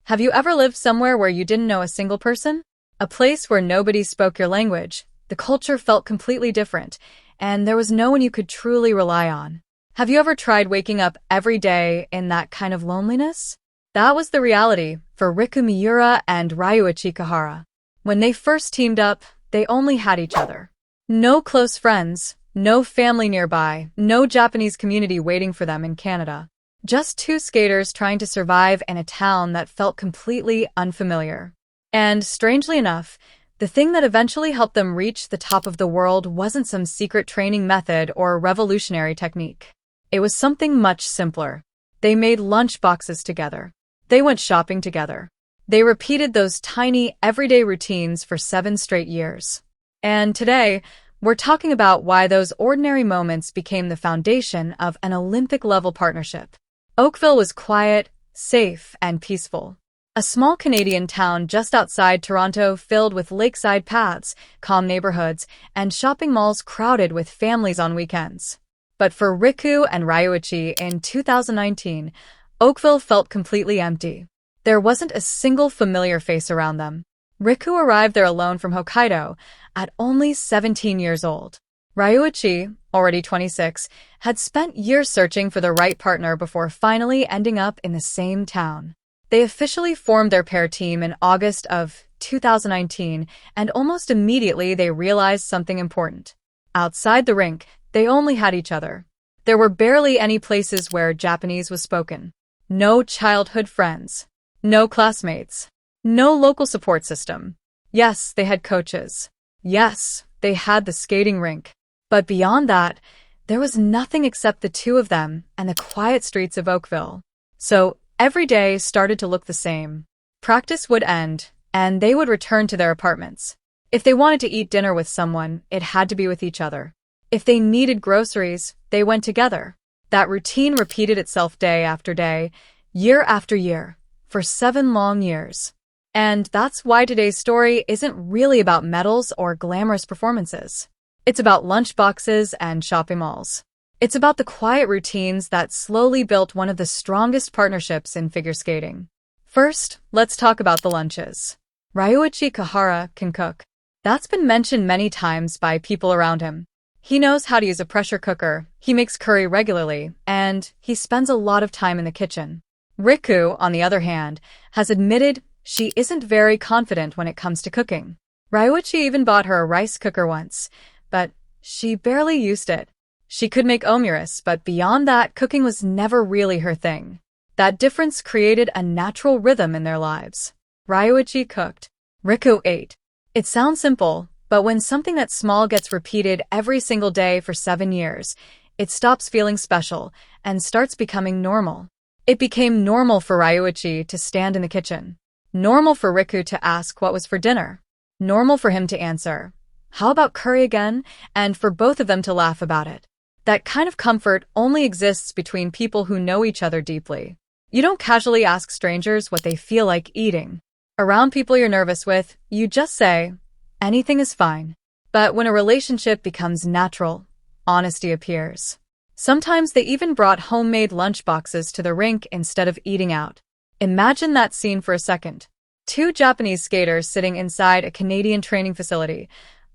Have you ever lived somewhere where you didn't know a single person? A place where nobody spoke your language, the culture felt completely different, and there was no one you could truly rely on. Have you ever tried waking up every day in that kind of loneliness? That was the reality for Rikumiura and Ryuichi Kahara. When they first teamed up, they only had each other. No close friends, no family nearby, no Japanese community waiting for them in Canada. Just two skaters trying to survive in a town that felt completely unfamiliar. And strangely enough, the thing that eventually helped them reach the top of the world wasn't some secret training method or revolutionary technique. It was something much simpler. They made lunch boxes together. They went shopping together. They repeated those tiny, everyday routines for 7 straight years. And today, we're talking about why those ordinary moments became the foundation of an Olympic-level partnership. Oakville was quiet, safe, and peaceful. A small Canadian town just outside Toronto filled with lakeside paths, calm neighborhoods, and shopping malls crowded with families on weekends. But for Riku and Ryuichi in 2019, Oakville felt completely empty. There wasn't a single familiar face around them. Riku arrived there alone from Hokkaido at only 17 years old. Ryuichi, already 26, had spent years searching for the right partner before finally ending up in the same town. They officially formed their pair team in August of 2019, and almost immediately they realized something important. Outside the rink, they only had each other. There were barely any places where Japanese was spoken. No childhood friends. No classmates. No local support system. Yes, they had coaches. Yes, they had the skating rink. But beyond that, there was nothing except the two of them and the quiet streets of Oakville. So every day started to look the same. Practice would end, and they would return to their apartments. If they wanted to eat dinner with someone, it had to be with each other. If they needed groceries, they went together. That routine repeated itself day after day, year after year, for 7 long years. And that's why today's story isn't really about medals or glamorous performances. It's about lunchboxes and shopping malls. It's about the quiet routines that slowly built one of the strongest partnerships in figure skating. First, let's talk about the lunches. Ryuichi Kahara can cook. That's been mentioned many times by people around him. He knows how to use a pressure cooker, he makes curry regularly, and he spends a lot of time in the kitchen. Riku, on the other hand, has admitted she isn't very confident when it comes to cooking. Ryuichi even bought her a rice cooker once, but she barely used it. She could make omuris, but beyond that, cooking was never really her thing. That difference created a natural rhythm in their lives. Ryuichi cooked. Riku ate. It sounds simple, but when something that small gets repeated every single day for 7 years, it stops feeling special and starts becoming normal. It became normal for Ryuichi to stand in the kitchen. Normal for Riku to ask what was for dinner. Normal for him to answer, "How about curry again?" and for both of them to laugh about it. That kind of comfort only exists between people who know each other deeply. You don't casually ask strangers what they feel like eating. Around people you're nervous with, you just say, "Anything is fine." But when a relationship becomes natural, honesty appears. Sometimes they even brought homemade lunchboxes to the rink instead of eating out. Imagine that scene for a second. 2 Japanese skaters sitting inside a Canadian training facility,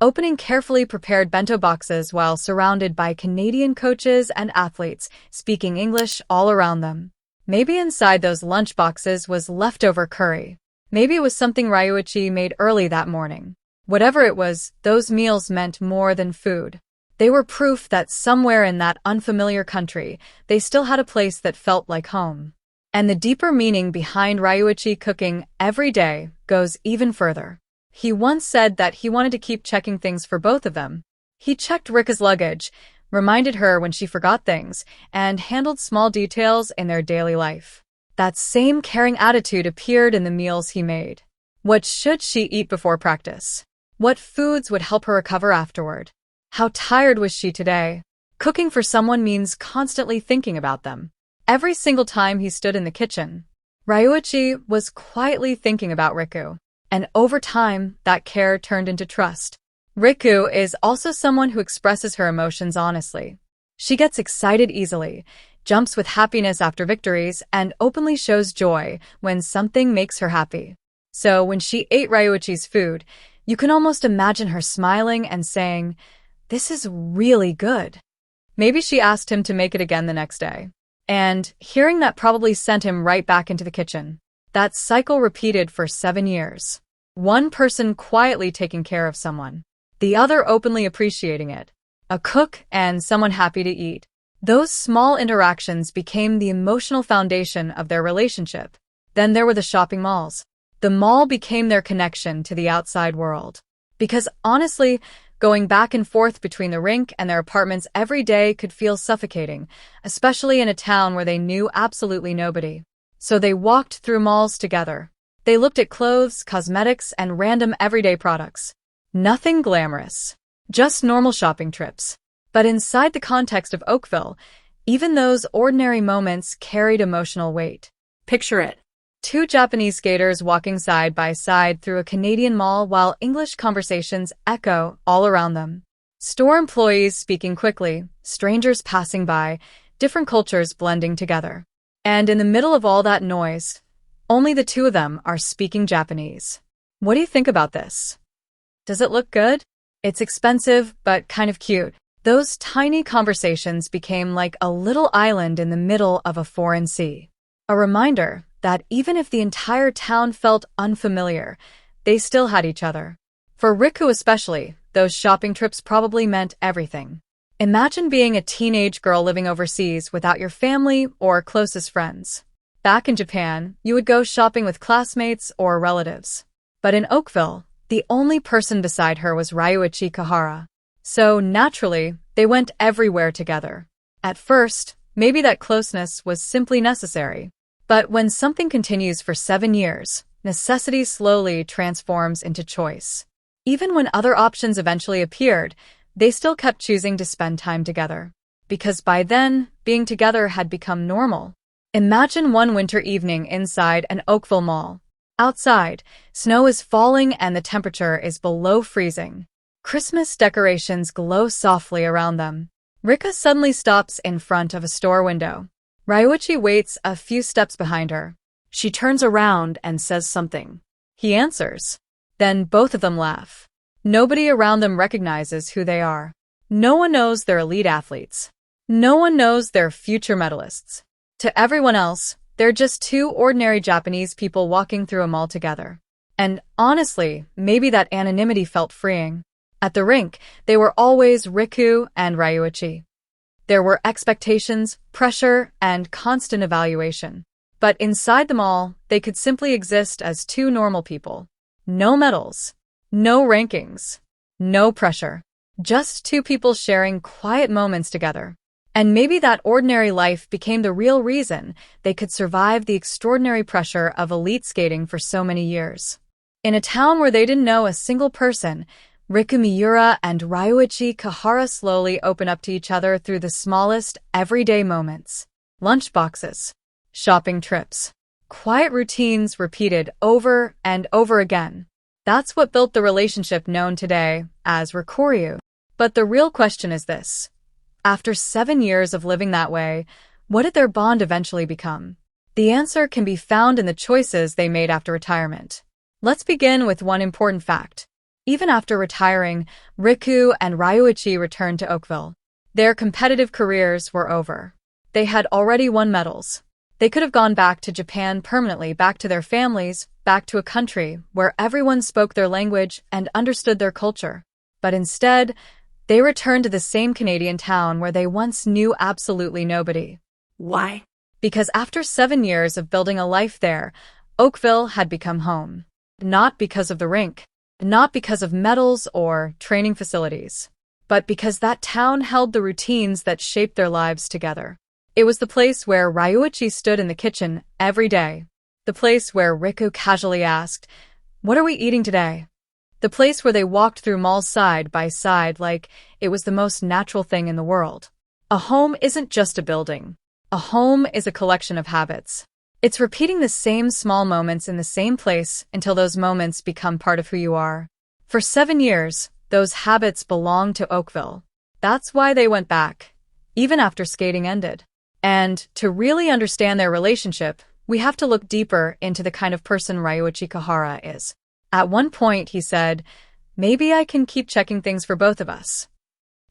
opening carefully prepared bento boxes while surrounded by Canadian coaches and athletes speaking English all around them. Maybe inside those lunch boxes was leftover curry. Maybe it was something Ryuichi made early that morning. Whatever it was, those meals meant more than food. They were proof that somewhere in that unfamiliar country, they still had a place that felt like home. And the deeper meaning behind Ryuichi cooking every day goes even further. He once said that he wanted to keep checking things for both of them. He checked Rika's luggage, reminded her when she forgot things, and handled small details in their daily life. That same caring attitude appeared in the meals he made. What should she eat before practice? What foods would help her recover afterward? How tired was she today? Cooking for someone means constantly thinking about them. Every single time he stood in the kitchen, Ryuichi was quietly thinking about Riku. And over time, that care turned into trust. Riku is also someone who expresses her emotions honestly. She gets excited easily, jumps with happiness after victories, and openly shows joy when something makes her happy. So when she ate Ryuichi's food, you can almost imagine her smiling and saying, "This is really good." Maybe she asked him to make it again the next day. And hearing that probably sent him right back into the kitchen. That cycle repeated for 7 years. One person quietly taking care of someone, the other openly appreciating it. A cook and someone happy to eat. Those small interactions became the emotional foundation of their relationship. Then there were the shopping malls. The mall became their connection to the outside world. Because honestly, going back and forth between the rink and their apartments every day could feel suffocating, especially in a town where they knew absolutely nobody. So they walked through malls together. They looked at clothes, cosmetics, and random everyday products. Nothing glamorous. Just normal shopping trips. But inside the context of Oakville, even those ordinary moments carried emotional weight. Picture it. 2 Japanese skaters walking side by side through a Canadian mall while English conversations echo all around them. Store employees speaking quickly, strangers passing by, different cultures blending together. And in the middle of all that noise, only the 2 of them are speaking Japanese. What do you think about this? Does it look good? It's expensive, but kind of cute. Those tiny conversations became like a little island in the middle of a foreign sea. A reminder that even if the entire town felt unfamiliar, they still had each other. For Riku especially, those shopping trips probably meant everything. Imagine being a teenage girl living overseas without your family or closest friends. Back in Japan, you would go shopping with classmates or relatives. But in Oakville, the only person beside her was Ryuichi Kahara. So naturally, they went everywhere together. At first, maybe that closeness was simply necessary. But when something continues for 7 years, necessity slowly transforms into choice. Even when other options eventually appeared, they still kept choosing to spend time together. Because by then, being together had become normal. Imagine one winter evening inside an Oakville mall. Outside, snow is falling and the temperature is below freezing. Christmas decorations glow softly around them. Rika suddenly stops in front of a store window. Ryuichi waits a few steps behind her. She turns around and says something. He answers. Then both of them laugh. Nobody around them recognizes who they are. No one knows they're elite athletes. No one knows they're future medalists. To everyone else, they're just 2 ordinary Japanese people walking through a mall together. And honestly, maybe that anonymity felt freeing. At the rink, they were always Riku and Ryuichi. There were expectations, pressure, and constant evaluation. But inside them all, they could simply exist as 2 normal people. No medals, no rankings, no pressure. Just 2 people sharing quiet moments together. And maybe that ordinary life became the real reason they could survive the extraordinary pressure of elite skating for so many years. In a town where they didn't know a single person, Rikumiura and Ryuichi Kahara slowly open up to each other through the smallest, everyday moments. Lunchboxes, shopping trips, quiet routines repeated over and over again. That's what built the relationship known today as Rikumiura. But the real question is this. After 7 years of living that way, what did their bond eventually become? The answer can be found in the choices they made after retirement. Let's begin with one important fact. Even after retiring, Riku and Ryuichi returned to Oakville. Their competitive careers were over. They had already won medals. They could have gone back to Japan permanently, back to their families, back to a country where everyone spoke their language and understood their culture. But instead, they returned to the same Canadian town where they once knew absolutely nobody. Why? Because after 7 years of building a life there, Oakville had become home. Not because of the rink. Not because of medals or training facilities, but because that town held the routines that shaped their lives together. It was the place where Ryuichi stood in the kitchen every day. The place where Riku casually asked, "What are we eating today?" The place where they walked through malls side by side like it was the most natural thing in the world. A home isn't just a building. A home is a collection of habits. It's repeating the same small moments in the same place until those moments become part of who you are. For 7 years, those habits belonged to Oakville. That's why they went back, even after skating ended. And to really understand their relationship, we have to look deeper into the kind of person Ryuichi Kahara is. At one point, he said, "Maybe I can keep checking things for both of us."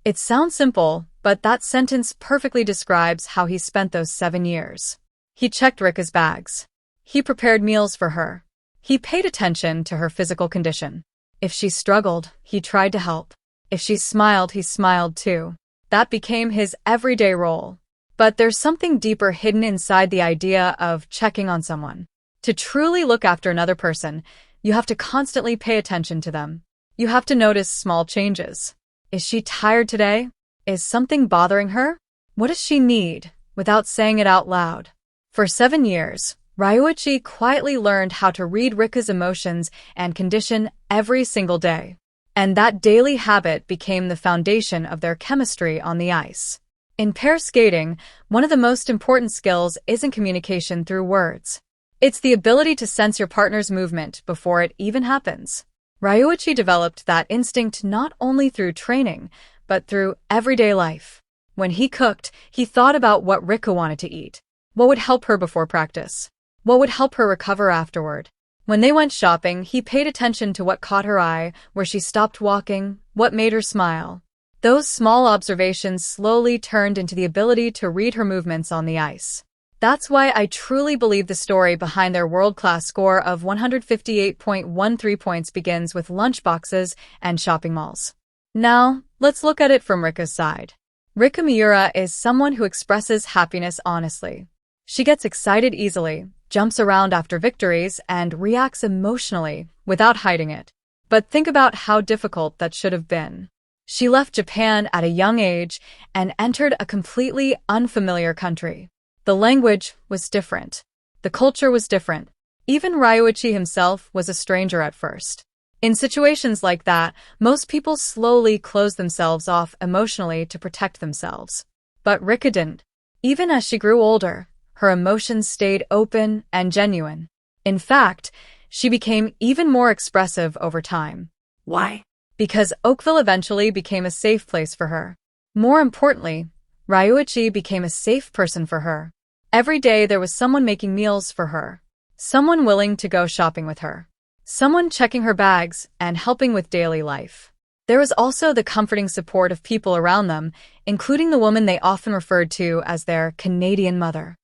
It sounds simple, but that sentence perfectly describes how he spent those 7 years. He checked Rika's bags. He prepared meals for her. He paid attention to her physical condition. If she struggled, he tried to help. If she smiled, he smiled too. That became his everyday role. But there's something deeper hidden inside the idea of checking on someone. To truly look after another person, you have to constantly pay attention to them. You have to notice small changes. Is she tired today? Is something bothering her? What does she need, without saying it out loud? For 7 years, Ryuichi quietly learned how to read Rika's emotions and condition every single day. And that daily habit became the foundation of their chemistry on the ice. In pair skating, one of the most important skills isn't communication through words. It's the ability to sense your partner's movement before it even happens. Ryuichi developed that instinct not only through training, but through everyday life. When he cooked, he thought about what Rika wanted to eat. What would help her before practice? What would help her recover afterward? When they went shopping, he paid attention to what caught her eye, where she stopped walking, what made her smile. Those small observations slowly turned into the ability to read her movements on the ice. That's why I truly believe the story behind their world-class score of 158.13 points begins with lunchboxes and shopping malls. Now, let's look at it from Rika's side. Rikumiura is someone who expresses happiness honestly. She gets excited easily, jumps around after victories, and reacts emotionally without hiding it. But think about how difficult that should have been. She left Japan at a young age and entered a completely unfamiliar country. The language was different. The culture was different. Even Ryuichi himself was a stranger at first. In situations like that, most people slowly close themselves off emotionally to protect themselves. But Rika didn't. Even as she grew older, her emotions stayed open and genuine. In fact, she became even more expressive over time. Why? Because Oakville eventually became a safe place for her. More importantly, Ryuichi became a safe person for her. Every day there was someone making meals for her. Someone willing to go shopping with her. Someone checking her bags and helping with daily life. There was also the comforting support of people around them, including the woman they often referred to as their Canadian mother.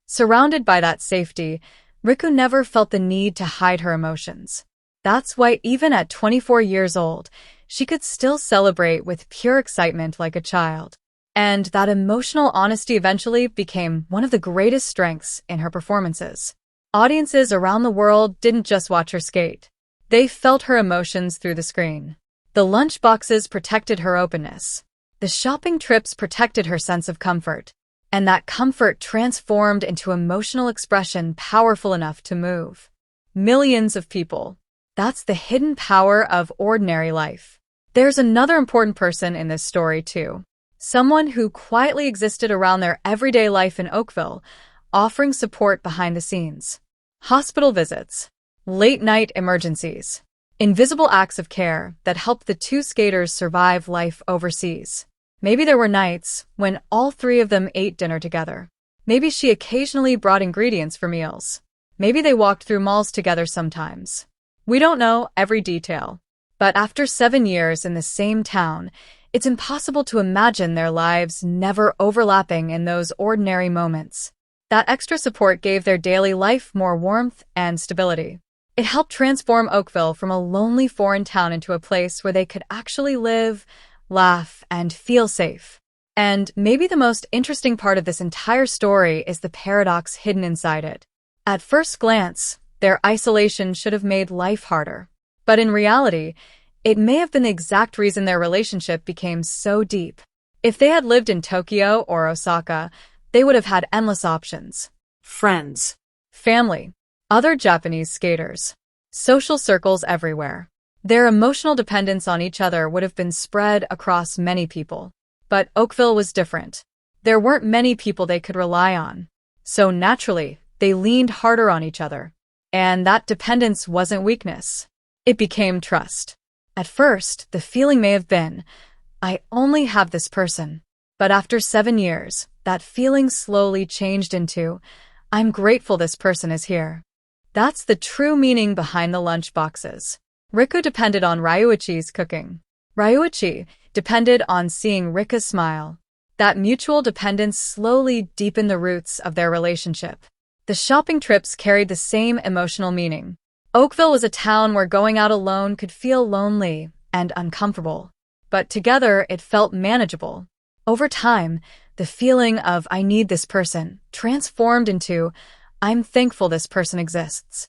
Surrounded by that safety, Riku never felt the need to hide her emotions. That's why even at 24 years old, she could still celebrate with pure excitement like a child. And that emotional honesty eventually became one of the greatest strengths in her performances. Audiences around the world didn't just watch her skate. They felt her emotions through the screen. The lunchboxes protected her openness. The shopping trips protected her sense of comfort. And that comfort transformed into emotional expression powerful enough to move millions of people. That's the hidden power of ordinary life. There's another important person in this story too. Someone who quietly existed around their everyday life in Oakville, offering support behind the scenes. Hospital visits, late-night emergencies, invisible acts of care that helped the two skaters survive life overseas. Maybe there were nights when all three of them ate dinner together. Maybe she occasionally brought ingredients for meals. Maybe they walked through malls together sometimes. We don't know every detail. But after 7 years in the same town, it's impossible to imagine their lives never overlapping in those ordinary moments. That extra support gave their daily life more warmth and stability. It helped transform Oakville from a lonely foreign town into a place where they could actually live, laugh, and feel safe. And maybe the most interesting part of this entire story is the paradox hidden inside it. At first glance, their isolation should have made life harder. But in reality, it may have been the exact reason their relationship became so deep. If they had lived in Tokyo or Osaka, they would have had endless options. Friends. Family. Other Japanese skaters. Social circles everywhere. Their emotional dependence on each other would have been spread across many people. But Oakville was different. There weren't many people they could rely on. So naturally, they leaned harder on each other. And that dependence wasn't weakness. It became trust. At first, the feeling may have been, I only have this person. But after 7 years, that feeling slowly changed into, I'm grateful this person is here. That's the true meaning behind the lunch boxes. Riku depended on Ryuichi's cooking. Ryuichi depended on seeing Riku's smile. That mutual dependence slowly deepened the roots of their relationship. The shopping trips carried the same emotional meaning. Oakville was a town where going out alone could feel lonely and uncomfortable, but together it felt manageable. Over time, the feeling of I need this person transformed into I'm thankful this person exists.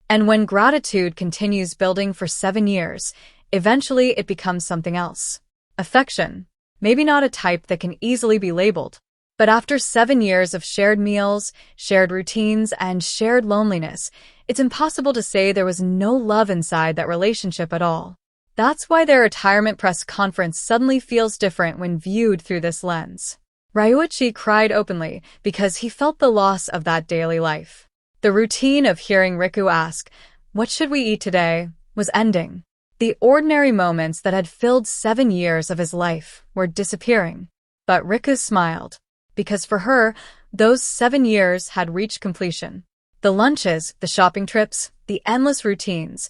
And when gratitude continues building for 7 years, eventually it becomes something else. Affection. Maybe not a type that can easily be labeled. But after 7 years of shared meals, shared routines, and shared loneliness, it's impossible to say there was no love inside that relationship at all. That's why their retirement press conference suddenly feels different when viewed through this lens. Ryuichi cried openly because he felt the loss of that daily life. The routine of hearing Riku ask, "What should we eat today?" was ending. The ordinary moments that had filled 7 years of his life were disappearing. But Riku smiled, because for her, those 7 years had reached completion. The lunches, the shopping trips, the endless routines,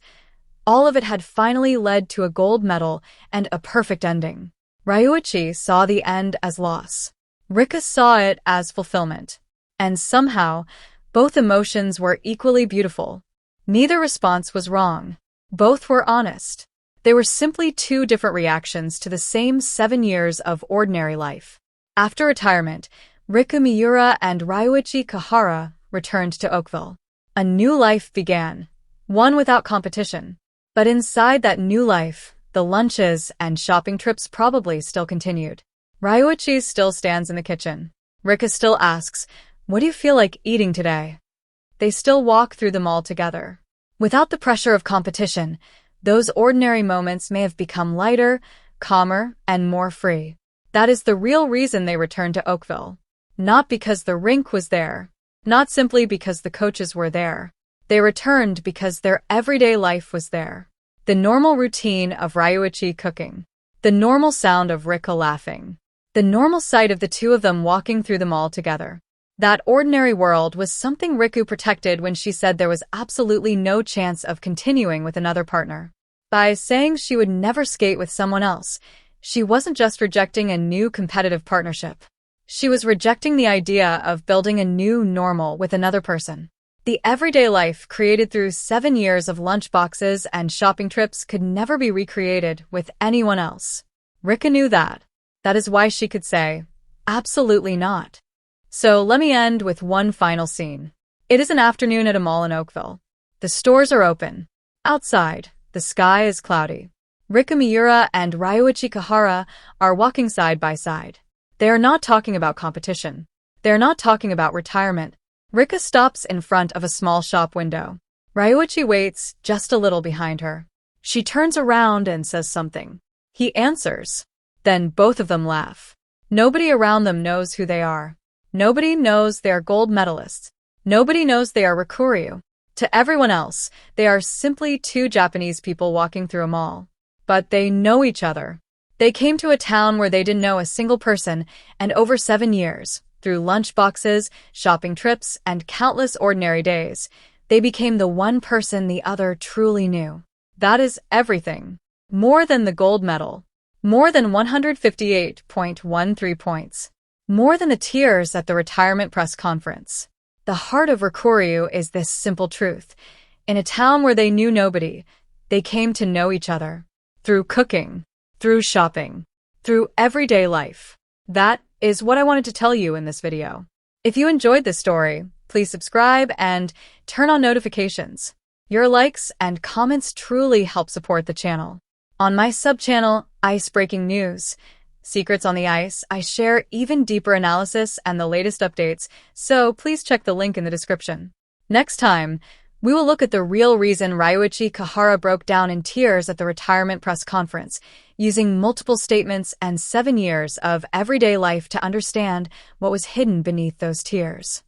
all of it had finally led to a gold medal and a perfect ending. Ryuichi saw the end as loss. Riku saw it as fulfillment. And somehow, both emotions were equally beautiful. Neither response was wrong. Both were honest. They were simply two different reactions to the same 7 years of ordinary life. After retirement, Rikumiura and Ryuichi Kahara returned to Oakville. A new life began, one without competition. But inside that new life, the lunches and shopping trips probably still continued. Ryuichi still stands in the kitchen. Riku still asks, "What do you feel like eating today?" They still walk through the mall together. Without the pressure of competition, those ordinary moments may have become lighter, calmer, and more free. That is the real reason they returned to Oakville. Not because the rink was there, not simply because the coaches were there. They returned because their everyday life was there. The normal routine of Ryuichi cooking. The normal sound of Riku laughing. The normal sight of the two of them walking through the mall together. That ordinary world was something Riku protected when she said there was absolutely no chance of continuing with another partner. By saying she would never skate with someone else, she wasn't just rejecting a new competitive partnership. She was rejecting the idea of building a new normal with another person. The everyday life created through 7 years of lunchboxes and shopping trips could never be recreated with anyone else. Riku knew that. That is why she could say, absolutely not. So let me end with one final scene. It is an afternoon at a mall in Oakville. The stores are open. Outside, the sky is cloudy. Rikumiura and Ryuichi Kahara are walking side by side. They are not talking about competition. They are not talking about retirement. Riku stops in front of a small shop window. Ryuichi waits just a little behind her. She turns around and says something. He answers. Then both of them laugh. Nobody around them knows who they are. Nobody knows they are gold medalists. Nobody knows they are Rikumiura. To everyone else, they are simply two Japanese people walking through a mall. But they know each other. They came to a town where they didn't know a single person, and over 7 years, through lunchboxes, shopping trips, and countless ordinary days, they became the one person the other truly knew. That is everything. More than the gold medal. More than 158.13 points. More than the tears at the retirement press conference. The heart of Rikumiura is this simple truth. In a town where they knew nobody, they came to know each other. Through cooking. Through shopping. Through everyday life. That is what I wanted to tell you in this video. If you enjoyed this story, please subscribe and turn on notifications. Your likes and comments truly help support the channel. On my sub-channel, Ice Breaking News, Secrets on the Ice, I share even deeper analysis and the latest updates, so please check the link in the description. Next time, we will look at the real reason Ryuichi Kahara broke down in tears at the retirement press conference, using multiple statements and 7 years of everyday life to understand what was hidden beneath those tears.